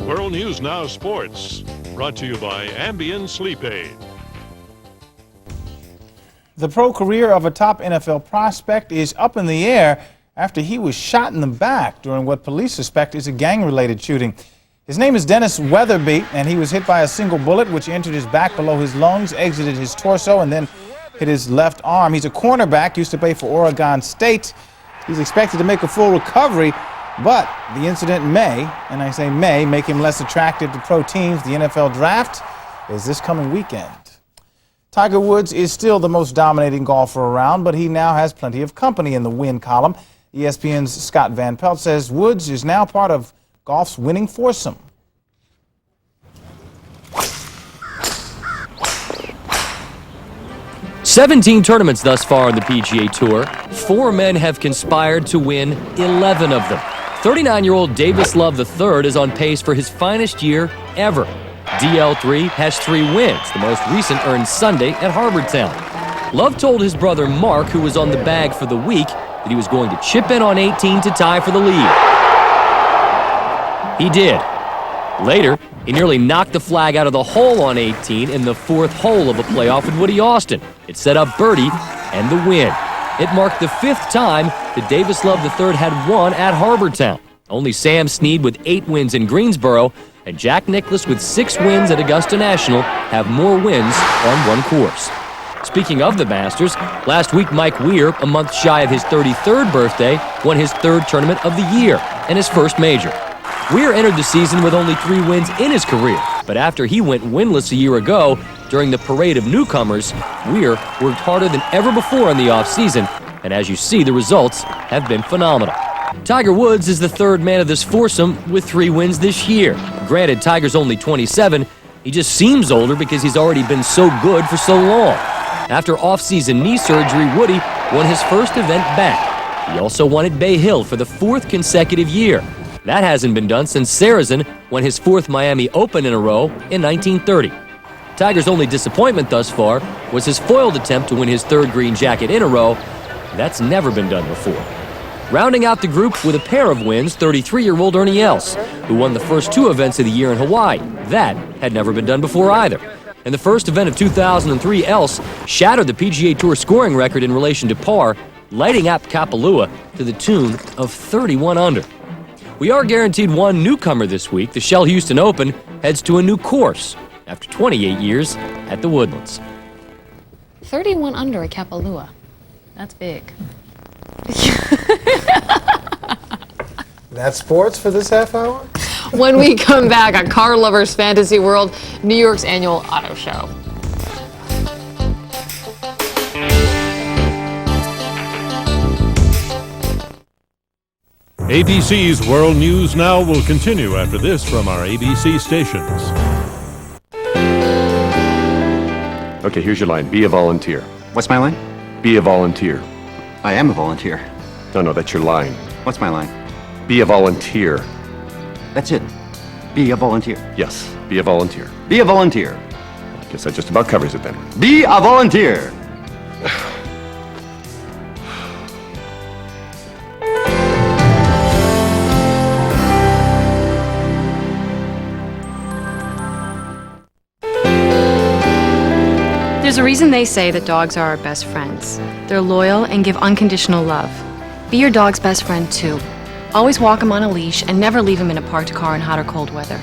World News Now Sports, brought to you by Ambien Sleep Aid. The pro career of a top NFL prospect is up in the air after he was shot in the back during what police suspect is a gang-related shooting. His name is Dennis Weatherby, and he was hit by a single bullet which entered his back below his lungs, exited his torso, and then hit his left arm. He's a cornerback, used to play for Oregon State. He's expected to make a full recovery, but the incident may, and I say may, make him less attractive to pro teams. The NFL draft is this coming weekend. Tiger Woods is still the most dominating golfer around, but he now has plenty of company in the win column. ESPN's Scott Van Pelt says Woods is now part of golf's winning foursome. "17 tournaments thus far on the PGA Tour. 4 men have conspired to win 11 of them. 39-year-old Davis Love III is on pace for his finest year ever. DL3 has 3 wins, the most recent earned Sunday at Harbortown. Love told his brother Mark, who was on the bag for the week, that he was going to chip in on 18 to tie for the lead. He did. Later, he nearly knocked the flag out of the hole on 18 in the 4th hole of a playoff at Woody Austin. It set up birdie and the win. It marked the 5th time that Davis Love III had won at Harbortown. Only Sam Snead with 8 wins in Greensboro and Jack Nicklaus with 6 wins at Augusta National have more wins on one course. Speaking of the Masters, last week Mike Weir, a month shy of his 33rd birthday, won his 3rd tournament of the year and his first major. Weir entered the season with only 3 wins in his career, but after he went winless a year ago during the parade of newcomers, Weir worked harder than ever before in the offseason, and as you see, the results have been phenomenal. Tiger Woods is the 3rd man of this foursome with 3 wins this year. Granted, Tiger's only 27. He just seems older because he's already been so good for so long. After off-season knee surgery, Woody won his first event back. He also won at Bay Hill for the 4th consecutive year. That hasn't been done since Sarazen won his 4th Miami Open in a row in 1930. Tiger's only disappointment thus far was his foiled attempt to win his 3rd green jacket in a row. That's never been done before. Rounding out the group with a pair of wins, 33-year-old Ernie Els, who won the first 2 events of the year in Hawaii. That had never been done before either. In the first event of 2003, Els shattered the PGA Tour scoring record in relation to par, lighting up Kapalua to the tune of 31 under. We are guaranteed one newcomer this week. The Shell Houston Open heads to a new course after 28 years at the Woodlands. 31 under at Kapalua. That's big. That's sports for this half hour? When we come back on Car Lovers Fantasy World, New York's annual auto show. ABC's World News Now will continue after this from our ABC stations. Okay, here's your line. Be a volunteer. What's my line? Be a volunteer. I am a volunteer. No, that's your line. What's my line? Be a volunteer. That's it. Be a volunteer. Yes, be a volunteer. Be a volunteer. I guess that just about covers it then. Be a volunteer. There's a reason they say that dogs are our best friends. They're loyal and give unconditional love. Be your dog's best friend too. Always walk him on a leash and never leave him in a parked car in hot or cold weather.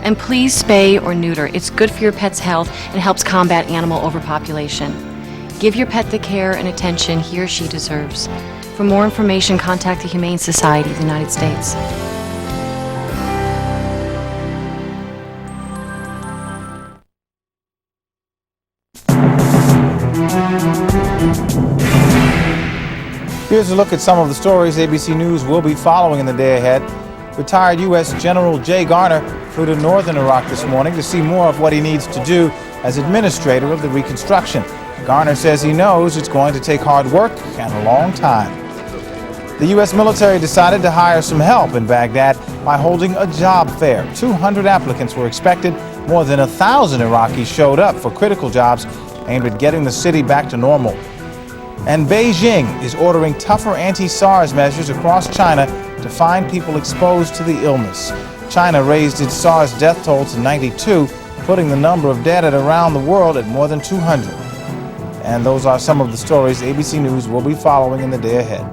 And please spay or neuter. It's good for your pet's health and helps combat animal overpopulation. Give your pet the care and attention he or she deserves. For more information, contact the Humane Society of the United States. Here's a look at some of the stories ABC News will be following in the day ahead. Retired U.S. General Jay Garner flew to northern Iraq this morning to see more of what he needs to do as administrator of the reconstruction. Garner says he knows it's going to take hard work and a long time. The U.S. military decided to hire some help in Baghdad by holding a job fair. 200 applicants were expected. More than 1,000 Iraqis showed up for critical jobs aimed at getting the city back to normal. And Beijing is ordering tougher anti-SARS measures across China to find people exposed to the illness. China raised its SARS death toll to 92, putting the number of dead at around the world at more than 200. And those are some of the stories ABC News will be following in the day ahead.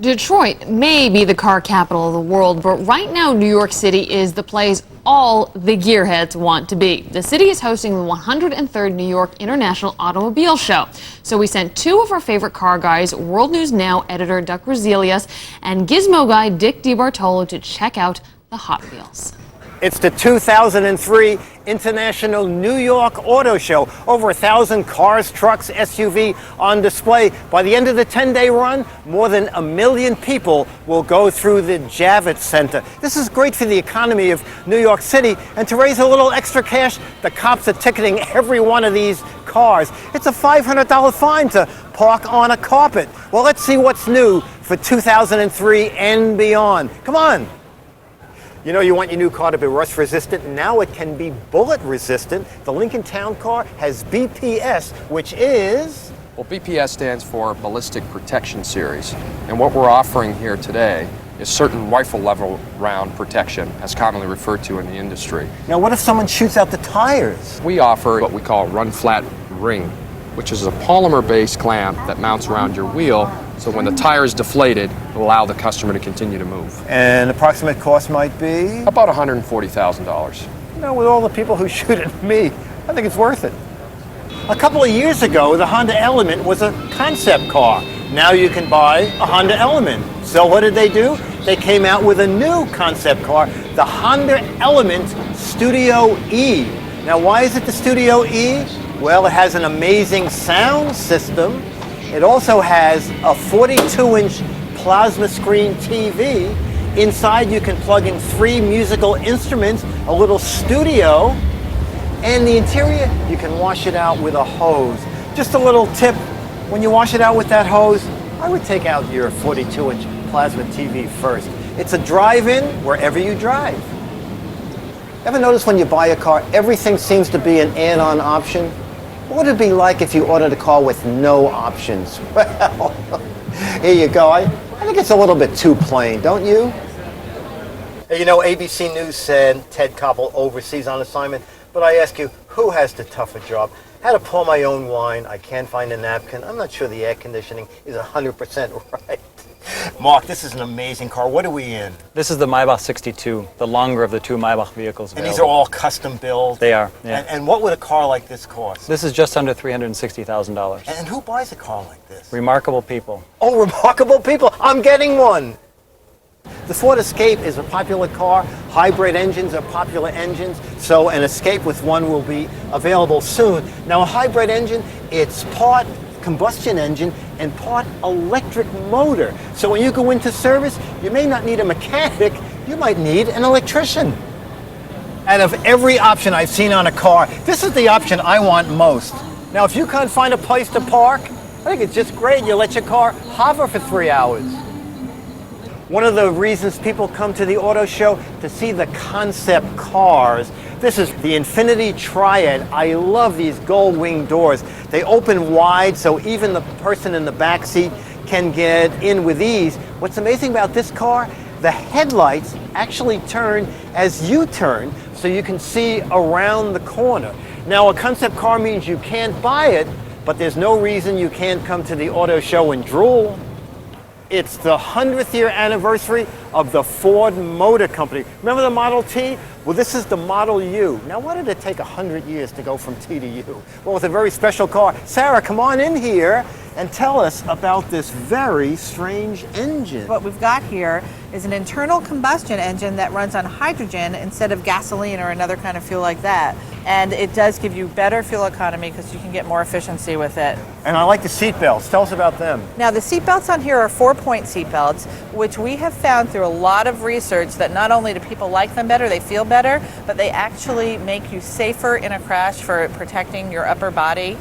Detroit may be the car capital of the world, but right now New York City is the place all the gearheads want to be. The city is hosting the 103rd New York International Automobile Show. So we sent two of our favorite car guys, World News Now editor Duck Roselius and Gizmo guy Dick DeBartolo, to check out the Hot Wheels. It's the 2003 International New York Auto Show. Over 1,000 cars, trucks, SUV on display. By the end of the 10-day run, more than 1 million people will go through the Javits Center. This is great for the economy of New York City. And to raise a little extra cash, the cops are ticketing every one of these cars. It's a $500 fine to park on a carpet. Well, let's see what's new for 2003 and beyond. Come on. You know, you want your new car to be rust resistant. Now it can be bullet resistant. The Lincoln Town Car has BPS, which is... Well, BPS stands for Ballistic Protection Series. And what we're offering here today is certain rifle level round protection, as commonly referred to in the industry. Now, what if someone shoots out the tires? We offer what we call run flat ring, which is a polymer-based clamp that mounts around your wheel, so when the tire is deflated, it will allow the customer to continue to move. And approximate cost might be? About $140,000. You know, with all the people who shoot at me, I think it's worth it. A couple of years ago, the Honda Element was a concept car. Now you can buy a Honda Element. So what did they do? They came out with a new concept car, the Honda Element Studio E. Now, why is it the Studio E? Well, it has an amazing sound system. It also has a 42-inch plasma screen TV. Inside you can plug in 3 musical instruments, a little studio, and the interior, you can wash it out with a hose. Just a little tip, when you wash it out with that hose, I would take out your 42-inch plasma TV first. It's a drive-in wherever you drive. Ever notice when you buy a car, everything seems to be an add-on option? What would it be like if you ordered a car with no options? Well, here you go. I think it's a little bit too plain, don't you? Hey, you know, ABC News said Ted Koppel overseas on assignment, but I ask you, who has the tougher job? I had to pour my own wine. I can't find a napkin. I'm not sure the air conditioning is 100% right. Mark, this is an amazing car. What are we in? This is the Maybach 62, the longer of the two Maybach vehicles available. And these are all custom built? They are, yeah. And what would a car like this cost? This is just under $360,000. And who buys a car like this? Remarkable people. Oh, remarkable people. I'm getting one. The Ford Escape is a popular car. Hybrid engines are popular engines, so an Escape with one will be available soon. Now, a hybrid engine, it's part combustion engine and part electric motor. So when you go into service, you may not need a mechanic, you might need an electrician. Out of every option I've seen on a car, this is the option I want most. Now, if you can't find a place to park, I think it's just great. You let your car hover for 3 hours. One of the reasons people come to the auto show to see the concept cars. This is the Infinity Triad. I love these gold wing doors. They open wide so even the person in the back seat can get in with ease. What's amazing about this car, the headlights actually turn as you turn so you can see around the corner. Now, a concept car means you can't buy it, but there's no reason you can't come to the auto show and drool. It's the 100th year anniversary of the Ford Motor Company. Remember the Model T? Well, this is the Model U. Now, why did it take 100 years to go from T to U? Well, it's a very special car. Sarah, come on in here and tell us about this very strange engine. What we've got here is an internal combustion engine that runs on hydrogen instead of gasoline or another kind of fuel like that. And it does give you better fuel economy because you can get more efficiency with it. And I like the seat belts. Tell us about them. Now, the seat belts on here are 4-point seat belts, which we have found through a lot of research that not only do people like them better, they feel better, but they actually make you safer in a crash for protecting your upper body.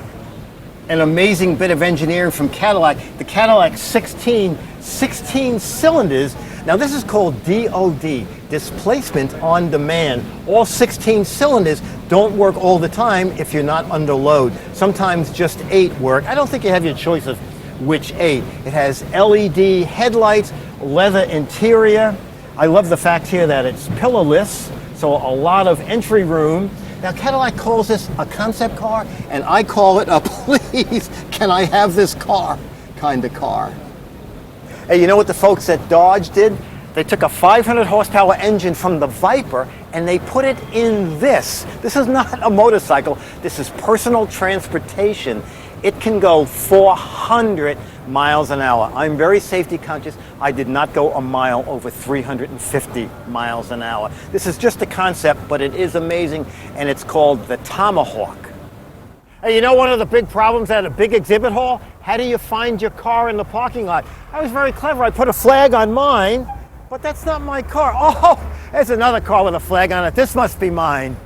An amazing bit of engineering from Cadillac. The Cadillac 16 cylinders. Now, this is called DOD, displacement on demand. All 16 cylinders don't work all the time if you're not under load. Sometimes just 8 work. I don't think you have your choice of which ate. It has LED headlights, leather interior. I love the fact here that it's pillarless, so a lot of entry room. Now Cadillac calls this a concept car, and I call it a please, can I have this car kind of car. Hey, you know what the folks at Dodge did? They took a 500 horsepower engine from the Viper and they put it in this. This is not a motorcycle, this is personal transportation. It can go 400 miles an hour. I'm very safety conscious. I did not go a mile over 350 miles an hour. This is just a concept, but it is amazing, and it's called the Tomahawk. Hey, you know one of the big problems at a big exhibit hall? How do you find your car in the parking lot? I was very clever. I put a flag on mine, but that's not my car. Oh, there's another car with a flag on it. This must be mine.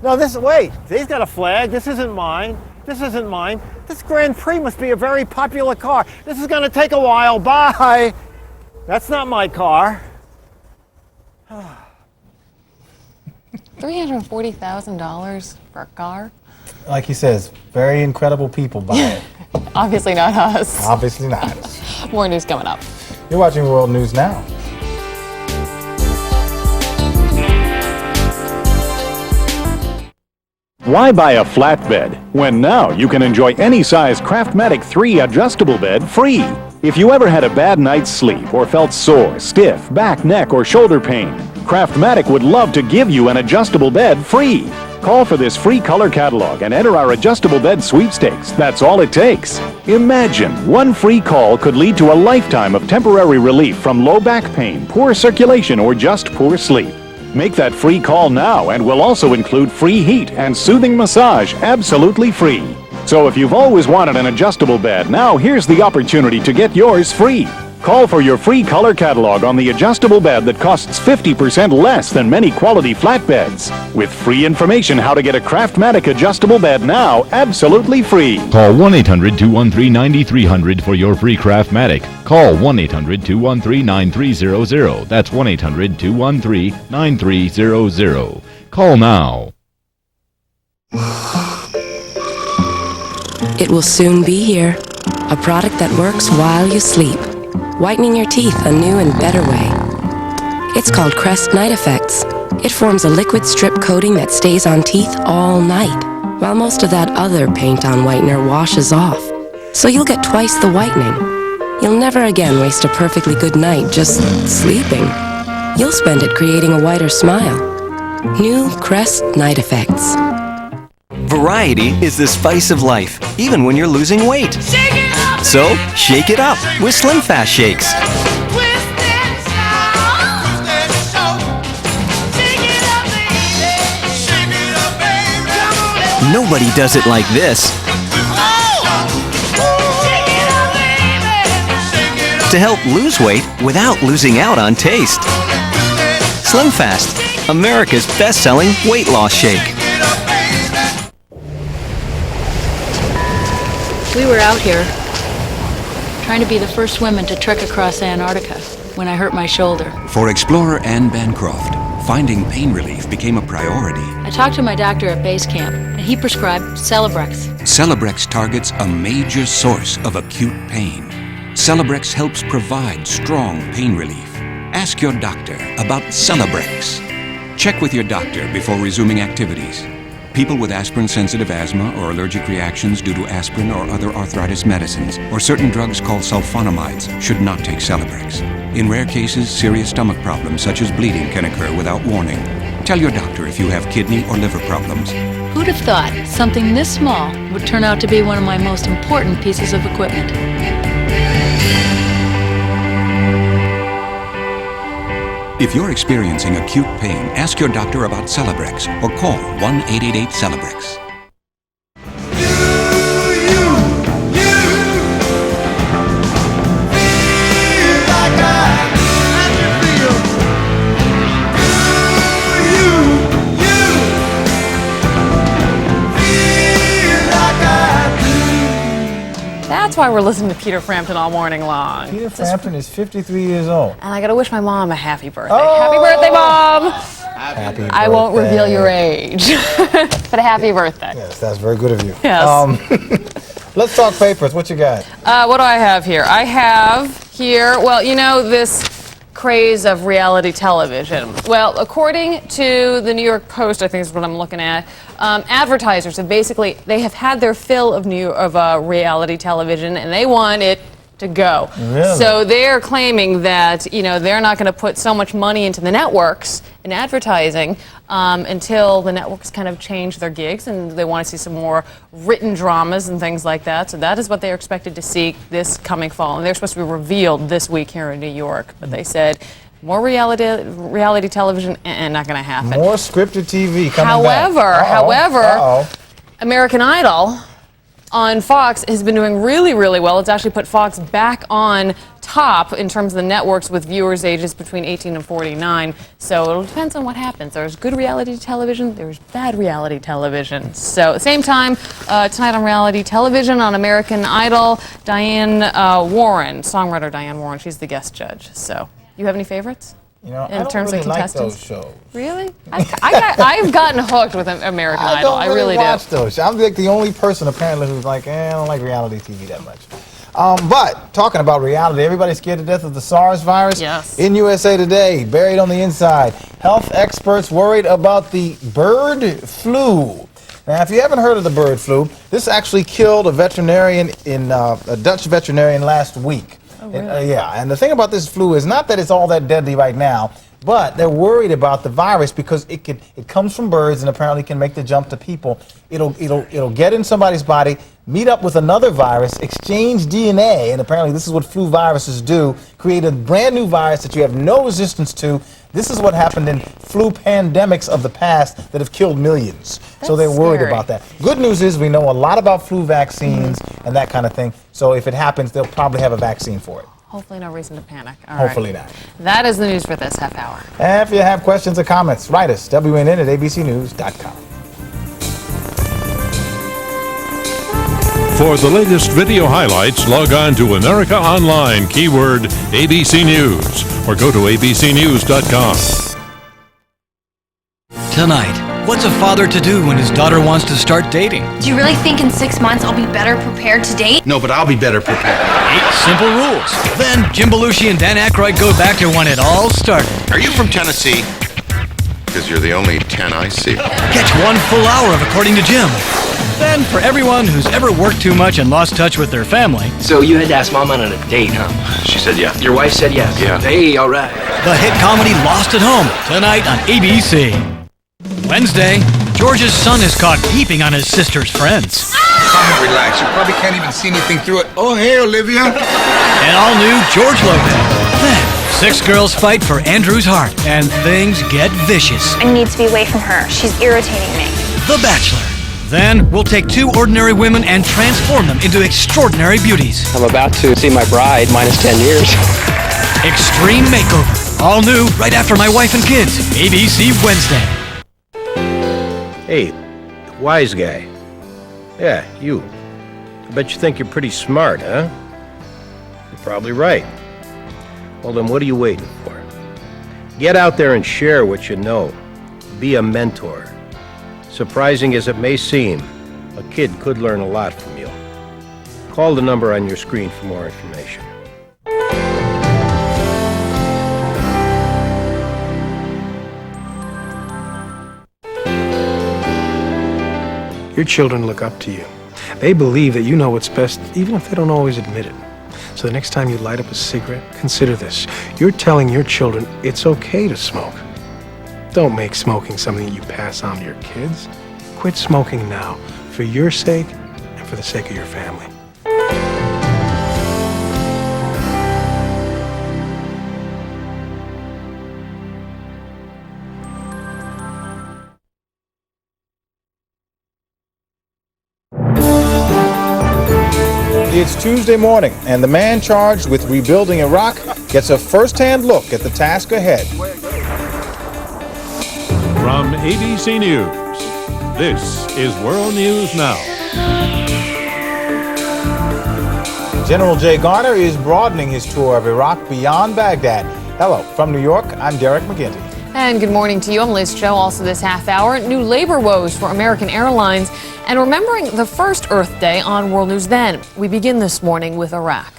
No, wait, he's got a flag. This isn't mine. This isn't mine. This Grand Prix must be a very popular car. This is going to take a while. Bye. That's not my car. $340,000 for a car? Like he says, very incredible people buy it. Obviously not us. Obviously not us. More news coming up. You're watching World News Now. Why buy a flatbed when now you can enjoy any size Craftmatic 3 adjustable bed free? If you ever had a bad night's sleep or felt sore, stiff, back, neck, or shoulder pain, Craftmatic would love to give you an adjustable bed free. Call for this free color catalog and enter our adjustable bed sweepstakes. That's all it takes. Imagine one free call could lead to a lifetime of temporary relief from low back pain, poor circulation, or just poor sleep. Make that free call now, and we'll also include free heat and soothing massage absolutely free. So if you've always wanted an adjustable bed, now here's the opportunity to get yours free. Call for your free color catalog on the adjustable bed that costs 50% less than many quality flatbeds. With free information how to get a Craftmatic adjustable bed now absolutely free. Call 1-800-213-9300 for your free Craftmatic. Call 1-800-213-9300. That's 1-800-213-9300. Call now. It will soon be here. A product that works while you sleep. Whitening your teeth a new and better way. It's called Crest Night Effects. It forms a liquid strip coating that stays on teeth all night, while most of that other paint-on whitener washes off. So you'll get twice the whitening. You'll never again waste a perfectly good night just sleeping. You'll spend it creating a whiter smile. New Crest Night Effects. Variety is the spice of life, even when you're losing weight. Shake it up! So, shake it up with Slim Fast Shakes. Nobody does it like this. To help lose weight without losing out on taste. Slim Fast, America's best-selling weight loss shake. We were out here, trying to be the first women to trek across Antarctica when I hurt my shoulder. For explorer Anne Bancroft, finding pain relief became a priority. I talked to my doctor at base camp, and he prescribed Celebrex. Celebrex targets a major source of acute pain. Celebrex helps provide strong pain relief. Ask your doctor about Celebrex. Check with your doctor before resuming activities. People with aspirin-sensitive asthma or allergic reactions due to aspirin or other arthritis medicines, or certain drugs called sulfonamides, should not take Celebrex. In rare cases, serious stomach problems such as bleeding can occur without warning. Tell your doctor if you have kidney or liver problems. Who'd have thought something this small would turn out to be one of my most important pieces of equipment? If you're experiencing acute pain, ask your doctor about Celebrex or call 1-888-CELEBREX. That's why we're listening to Peter Frampton all morning long. Peter Frampton is 53 years old. And I gotta wish my mom a happy birthday. Oh! Happy birthday, Mom! Happy birthday. I won't reveal your age, but a happy birthday. Yes, that's very good of you. Yes. Let's talk papers. What you got? What do I have here? I have here, well, you know, this craze of reality television. Well, according to the New York Post, I think is what I'm looking at, advertisers have they have had their fill of reality television, and they want it to go. Really? So they're claiming that, you know, they're not going to put so much money into the networks in advertising until the networks kind of change their gigs, and they want to see some more written dramas and things like that. So that is what they're expected to see this coming fall. And they're supposed to be revealed this week here in New York. But they said more reality television, not going to happen. More scripted TV coming back. However, American Idol on Fox has been doing really, really well. It's actually put Fox back on top in terms of the networks with viewers ages between 18 and 49. So it depends on what happens. There's good reality television, there's bad reality television. So at the same time, tonight on reality television on American Idol, Diane Warren, songwriter Diane Warren, she's the guest judge. So you have any favorites? You know, in terms of contestants? Like those shows. Really? I've gotten hooked with American Idol. I really watch do. Those. I'm like the only person apparently who's like, I don't like reality TV that much. But talking about reality, everybody's scared to death of the SARS virus. Yes. In USA Today, buried on the inside, health experts worried about the bird flu. Now, if you haven't heard of the bird flu, this actually killed a veterinarian a Dutch veterinarian last week. Oh, really? Yeah, and the thing about this flu is not that it's all that deadly right now, but they're worried about the virus because it comes from birds and apparently can make the jump to people. It'll get in somebody's body, meet up with another virus, exchange DNA, and apparently this is what flu viruses do, create a brand new virus that you have no resistance to. This is what happened in flu pandemics of the past that have killed millions. So they're worried about that. Good news is we know a lot about flu vaccines and that kind of thing. So if it happens, they'll probably have a vaccine for it. Hopefully no reason to panic. All Hopefully right. not. That is the news for this half hour. And if you have questions or comments, write us, WNN@abcnews.com. For the latest video highlights, log on to America Online, keyword ABC News, or go to abcnews.com. Tonight, what's a father to do when his daughter wants to start dating? Do you really think in 6 months I'll be better prepared to date? No, but I'll be better prepared. 8 simple rules. Then Jim Belushi and Dan Aykroyd go back to when it all started. Are you from Tennessee? Because you're the only 10 I see. Catch 1 full hour of According to Jim. Then, for everyone who's ever worked too much and lost touch with their family. So you had to ask Mom on a date, huh? She said yeah. Your wife said yes? Yeah. Hey, all right. The hit comedy Lost at Home, tonight on ABC. Wednesday, George's son is caught peeping on his sister's friends. Relax, you probably can't even see anything through it. Oh, hey, Olivia. And all new George Lopez. Then, 6 girls fight for Andrew's heart, and things get vicious. I need to be away from her. She's irritating me. The Bachelor. Then, we'll take 2 ordinary women and transform them into extraordinary beauties. I'm about to see my bride minus 10 years. Extreme Makeover. All new right after My Wife and Kids. ABC Wednesday. Hey, wise guy. Yeah, you. I bet you think you're pretty smart, huh? You're probably right. Well, then what are you waiting for? Get out there and share what you know. Be a mentor. Surprising as it may seem, a kid could learn a lot from you. Call the number on your screen for more information. Your children look up to you. They believe that you know what's best, even if they don't always admit it. So the next time you light up a cigarette, consider this. You're telling your children it's okay to smoke. Don't make smoking something that you pass on to your kids. Quit smoking now, for your sake and for the sake of your family. It's Tuesday morning, and the man charged with rebuilding Iraq gets a first-hand look at the task ahead. From ABC News, this is World News Now. General Jay Garner is broadening his tour of Iraq beyond Baghdad. Hello, from New York, I'm Derek McGinty. And good morning to you. I'm Liz Cho. Also this half hour, new labor woes for American Airlines and remembering the first Earth Day on World News Then. We begin this morning with Iraq.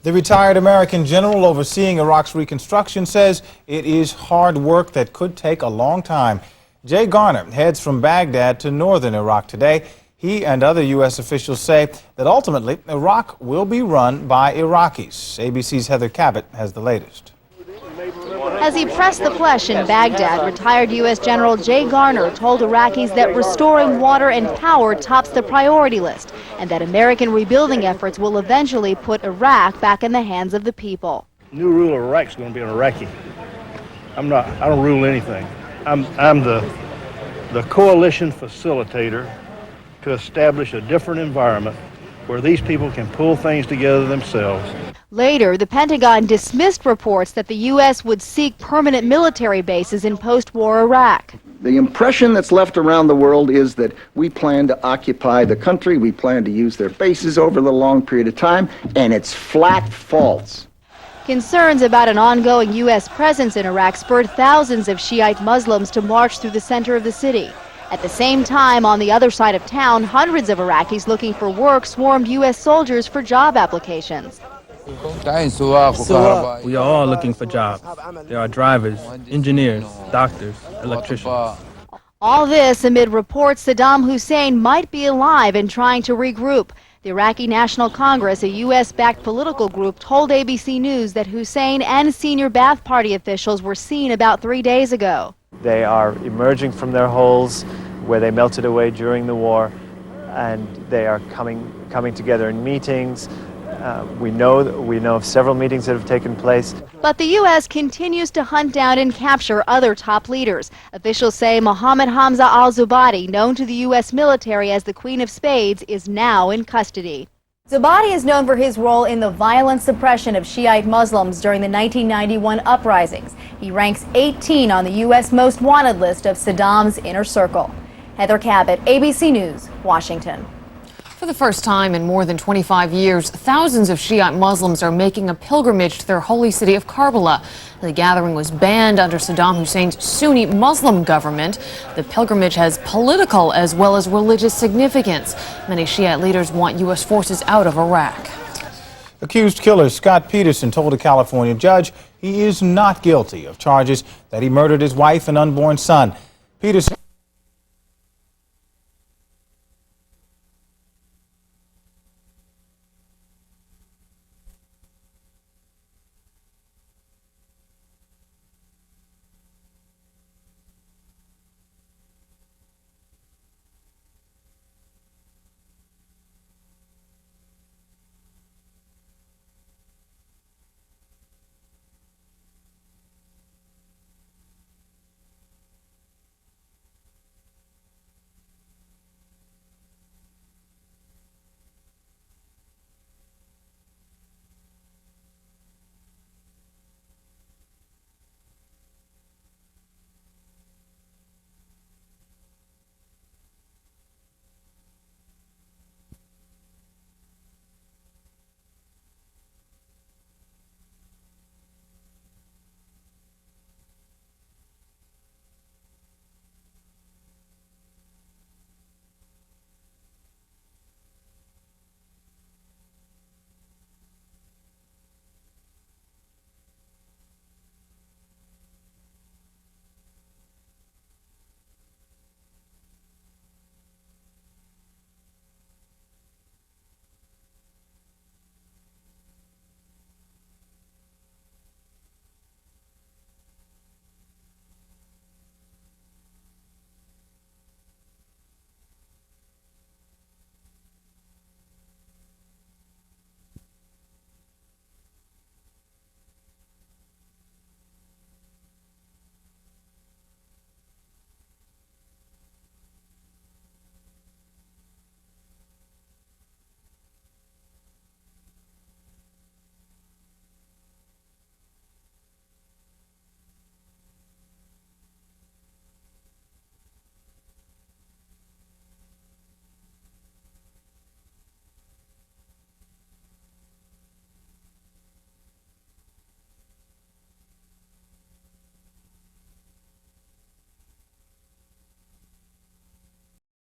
The retired American general overseeing Iraq's reconstruction says it is hard work that could take a long time. Jay Garner heads from Baghdad to northern Iraq today. He and other U.S. officials say that ultimately Iraq will be run by Iraqis. ABC's Heather Cabot has the latest. As he pressed the flesh in Baghdad, retired U.S. General Jay Garner told Iraqis that restoring water and power tops the priority list, and that American rebuilding efforts will eventually put Iraq back in the hands of the people. New ruler of Iraq is going to be an Iraqi. I don't rule anything. I'm the coalition facilitator to establish a different environment where these people can pull things together themselves. Later, the Pentagon dismissed reports that the U.S. would seek permanent military bases in post-war Iraq. The impression that's left around the world is that we plan to occupy the country, we plan to use their bases over the long period of time, and it's flat false. Concerns about an ongoing U.S. presence in Iraq spurred thousands of Shiite Muslims to march through the center of the city. At the same time, on the other side of town, hundreds of Iraqis looking for work swarmed U.S. soldiers for job applications. We are all looking for jobs. There are drivers, engineers, doctors, electricians. All this amid reports Saddam Hussein might be alive and trying to regroup. The Iraqi National Congress, a U.S.-backed political group, told ABC News that Hussein and senior Ba'ath Party officials were seen about 3 days ago. They are emerging from their holes where they melted away during the war, and they are coming together in meetings. We know of several meetings that have taken place. But the U.S. continues to hunt down and capture other top leaders. Officials say Mohammed Hamza al-Zubadi, known to the U.S. military as the Queen of Spades, is now in custody. Zubadi is known for his role in the violent suppression of Shiite Muslims during the 1991 uprisings. He ranks 18 on the U.S. most wanted list of Saddam's inner circle. Heather Cabot, ABC News, Washington. For the first time in more than 25 years, thousands of Shiite Muslims are making a pilgrimage to their holy city of Karbala. The gathering was banned under Saddam Hussein's Sunni Muslim government. The pilgrimage has political as well as religious significance. Many Shiite leaders want U.S. forces out of Iraq. Accused killer Scott Peterson told a California judge he is not guilty of charges that he murdered his wife and unborn son. Peterson